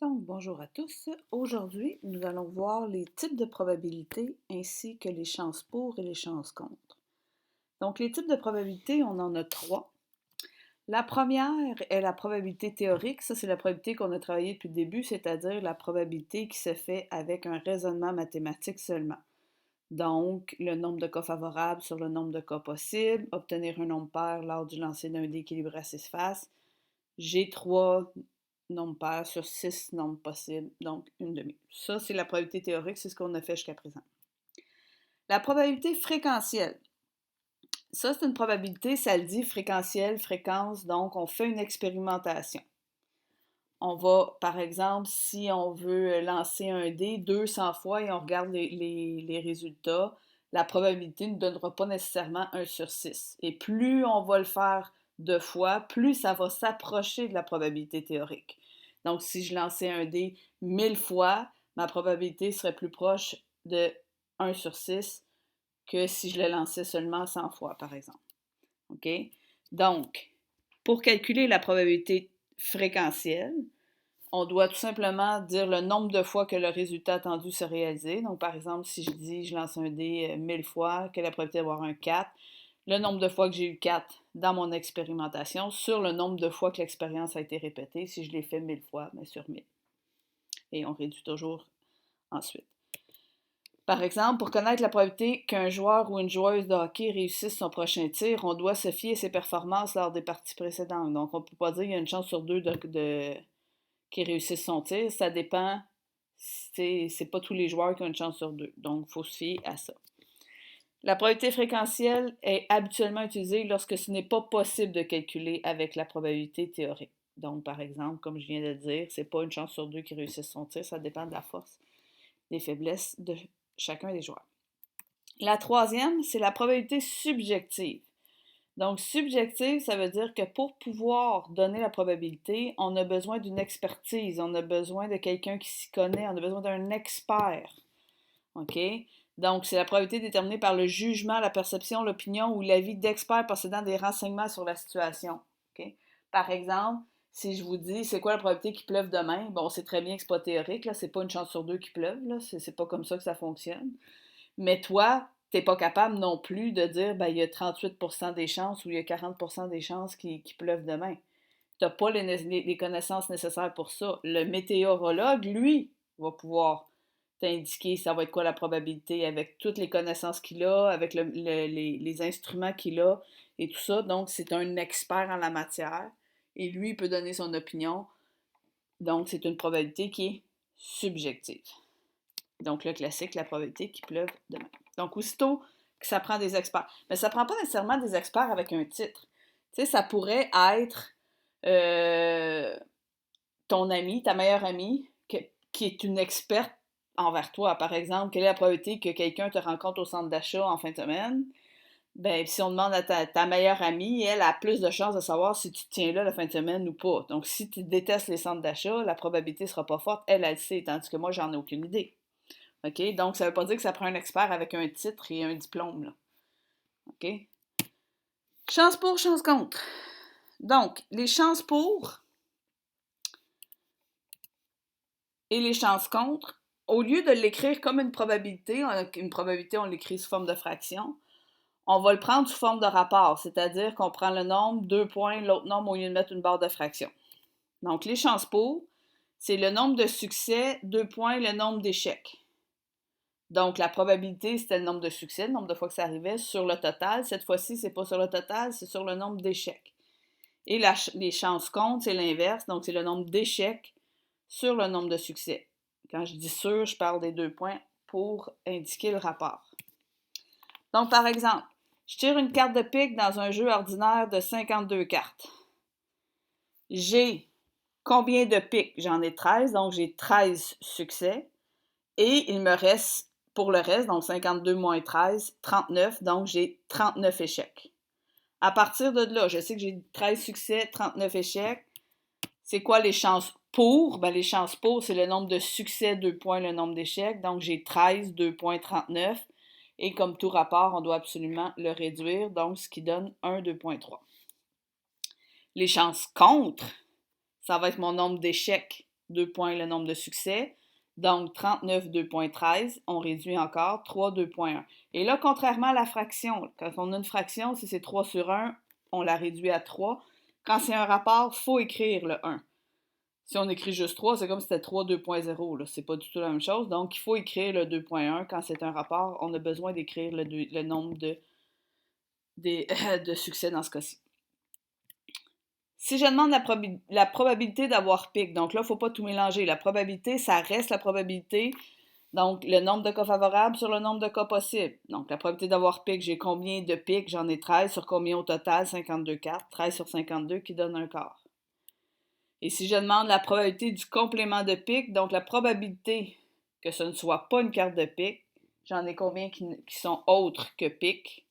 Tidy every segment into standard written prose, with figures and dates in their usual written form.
Donc, bonjour à tous. Aujourd'hui, nous allons voir les types de probabilités ainsi que les chances pour et les chances contre. Donc, les types de probabilités, on en a trois. La première est la probabilité théorique. Ça, c'est la probabilité qu'on a travaillée depuis le début, c'est-à-dire la probabilité qui se fait avec un raisonnement mathématique seulement. Donc, le nombre de cas favorables sur le nombre de cas possibles, obtenir un nombre pair lors du lancer d'un dé équilibré à 6 faces. J'ai 3 nombres pairs sur 6 nombres possibles, donc une demi. Ça, c'est la probabilité théorique, c'est ce qu'on a fait jusqu'à présent. La probabilité fréquentielle. Ça, c'est une probabilité, ça le dit, fréquentielle, fréquence, donc on fait une expérimentation. On va, par exemple, si on veut lancer un dé 200 fois et on regarde les résultats, la probabilité ne donnera pas nécessairement 1 sur 6. Et plus on va le faire de fois, plus ça va s'approcher de la probabilité théorique. Donc, si je lançais un dé 1000 fois, ma probabilité serait plus proche de 1 sur 6 que si je le lançais seulement 100 fois, par exemple. OK? Donc, pour calculer la probabilité fréquentielle, on doit tout simplement dire le nombre de fois que le résultat attendu se réalisé. Donc, par exemple, si je dis je lance un dé 1000 fois, quelle est la probabilité d'avoir un 4? Le nombre de fois que j'ai eu 4 dans mon expérimentation sur le nombre de fois que l'expérience a été répétée. Si je l'ai fait 1000 fois, bien sur 1000. Et on réduit toujours ensuite. Par exemple, pour connaître la probabilité qu'un joueur ou une joueuse de hockey réussisse son prochain tir, on doit se fier à ses performances lors des parties précédentes. Donc, on ne peut pas dire qu'il y a une chance sur deux qui réussissent son tir. Ça dépend. C'est pas tous les joueurs qui ont une chance sur deux. Donc, il faut se fier à ça. La probabilité fréquentielle est habituellement utilisée lorsque ce n'est pas possible de calculer avec la probabilité théorique. Donc, par exemple, comme je viens de le dire, c'est pas une chance sur deux qui réussissent son tir, ça dépend de la force, des faiblesses de chacun des joueurs. La troisième, c'est la probabilité subjective. Donc, subjective, ça veut dire que pour pouvoir donner la probabilité, on a besoin d'une expertise, on a besoin de quelqu'un qui s'y connaît, on a besoin d'un expert. OK? Donc, c'est la probabilité déterminée par le jugement, la perception, l'opinion ou l'avis d'experts possédant des renseignements sur la situation. OK? Par exemple, si je vous dis c'est quoi la probabilité qu'il pleuve demain, bon, c'est très bien que c'est pas théorique, là, c'est pas une chance sur deux qu'il pleuve, là, c'est pas comme ça que ça fonctionne. Mais toi, t'es pas capable non plus de dire, ben, il y a 38% des chances ou il y a 40% des chances qu'il pleuve demain. T'as pas les connaissances nécessaires pour ça. Le météorologue, lui, va pouvoir t'indiquer ça va être quoi la probabilité avec toutes les connaissances qu'il a, avec les instruments qu'il a et tout ça. Donc, c'est un expert en la matière et lui, il peut donner son opinion. Donc, c'est une probabilité qui est subjective. Donc, le classique, la probabilité qu'il pleuve demain. Donc, aussitôt que ça prend des experts. Mais ça ne prend pas nécessairement des experts avec un titre. Tu sais, ça pourrait être euh, ton ami, ta meilleure amie, qui est une experte envers toi. Par exemple, quelle est la probabilité que quelqu'un te rencontre au centre d'achat en fin de semaine? Ben, si on demande à ta meilleure amie, elle a plus de chances de savoir si tu te tiens là la fin de semaine ou pas. Donc, si tu détestes les centres d'achat, la probabilité ne sera pas forte. Elle le sait, tandis que moi, j'en ai aucune idée. OK? Donc, ça ne veut pas dire que ça prend un expert avec un titre et un diplôme, là. OK? Chance pour, chance contre. Donc, les chances pour et les chances contre, au lieu de l'écrire comme une probabilité on l'écrit sous forme de fraction, on va le prendre sous forme de rapport, c'est-à-dire qu'on prend le nombre, 2 points, l'autre nombre au lieu de mettre une barre de fraction. Donc, les chances pour, c'est le nombre de succès, 2 points, le nombre d'échecs. Donc, la probabilité, c'était le nombre de succès, le nombre de fois que ça arrivait, sur le total. Cette fois-ci, c'est pas sur le total, c'est sur le nombre d'échecs. Et les chances contre, c'est l'inverse. Donc, c'est le nombre d'échecs sur le nombre de succès. Quand je dis sur, je parle des 2 points pour indiquer le rapport. Donc, par exemple, je tire une carte de pique dans un jeu ordinaire de 52 cartes. J'ai combien de piques? J'en ai 13, donc j'ai 13 succès. Et il me reste, pour le reste, donc 52 moins 13, 39, donc j'ai 39 échecs. À partir de là, je sais que j'ai 13 succès, 39 échecs. C'est quoi les chances pour? Ben, les chances pour, c'est le nombre de succès, 2 points, le nombre d'échecs. Donc, j'ai 13, 2 points, 39. Et comme tout rapport, on doit absolument le réduire, donc ce qui donne 1, 2,3. Les chances contre, ça va être mon nombre d'échecs 2 points le nombre de succès. Donc, 39, 2.13, on réduit encore 3, 2.1. Et là, contrairement à la fraction, quand on a une fraction, si c'est 3 sur 1, on la réduit à 3. Quand c'est un rapport, il faut écrire le 1. Si on écrit juste 3, c'est comme si c'était 3, 2.0. C'est pas du tout la même chose. Donc, il faut écrire le 2.1. Quand c'est un rapport, on a besoin d'écrire le nombre de succès dans ce cas-ci. Si je demande la probabilité d'avoir pic, donc là, il ne faut pas tout mélanger. La probabilité, ça reste la probabilité. Donc, le nombre de cas favorables sur le nombre de cas possibles. Donc, la probabilité d'avoir pic, j'ai combien de pics? J'en ai 13 sur combien au total? 52 quarts. 13 sur 52 qui donne un quart. Et si je demande la probabilité du complément de pic, donc la probabilité que ce ne soit pas une carte de pic, j'en ai combien qui sont autres que pic?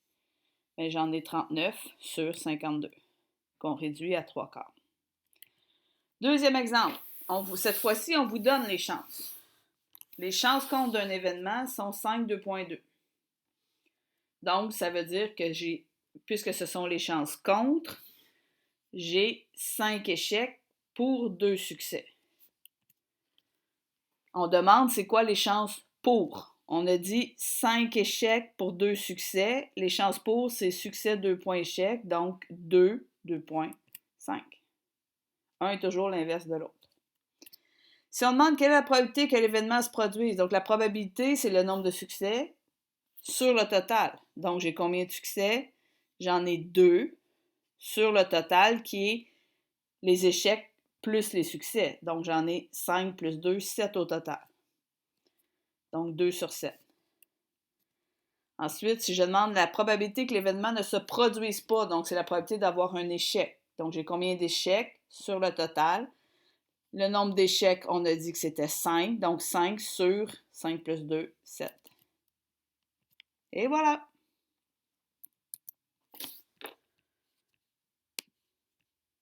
Bien, j'en ai 39 sur 52, qu'on réduit à 3 quarts. Deuxième exemple. Cette fois-ci, on vous donne les chances. Les chances contre d'un événement sont 5, 2.2. Donc, ça veut dire que puisque ce sont les chances contre, j'ai 5 échecs pour 2 succès. On demande c'est quoi les chances pour. On a dit 5 échecs pour 2 succès. Les chances pour, c'est succès 2 points échec, donc 2, 2.5. Un est toujours l'inverse de l'autre. Si on demande quelle est la probabilité que l'événement se produise, donc la probabilité, c'est le nombre de succès sur le total. Donc, j'ai combien de succès? J'en ai 2 sur le total qui est les échecs plus les succès. Donc, j'en ai 5 plus 2, 7 au total. Donc, 2 sur 7. Ensuite, si je demande la probabilité que l'événement ne se produise pas, donc c'est la probabilité d'avoir un échec. Donc, j'ai combien d'échecs sur le total? Le nombre d'échecs, on a dit que c'était 5. Donc, 5 sur 5 plus 2, 7. Et voilà!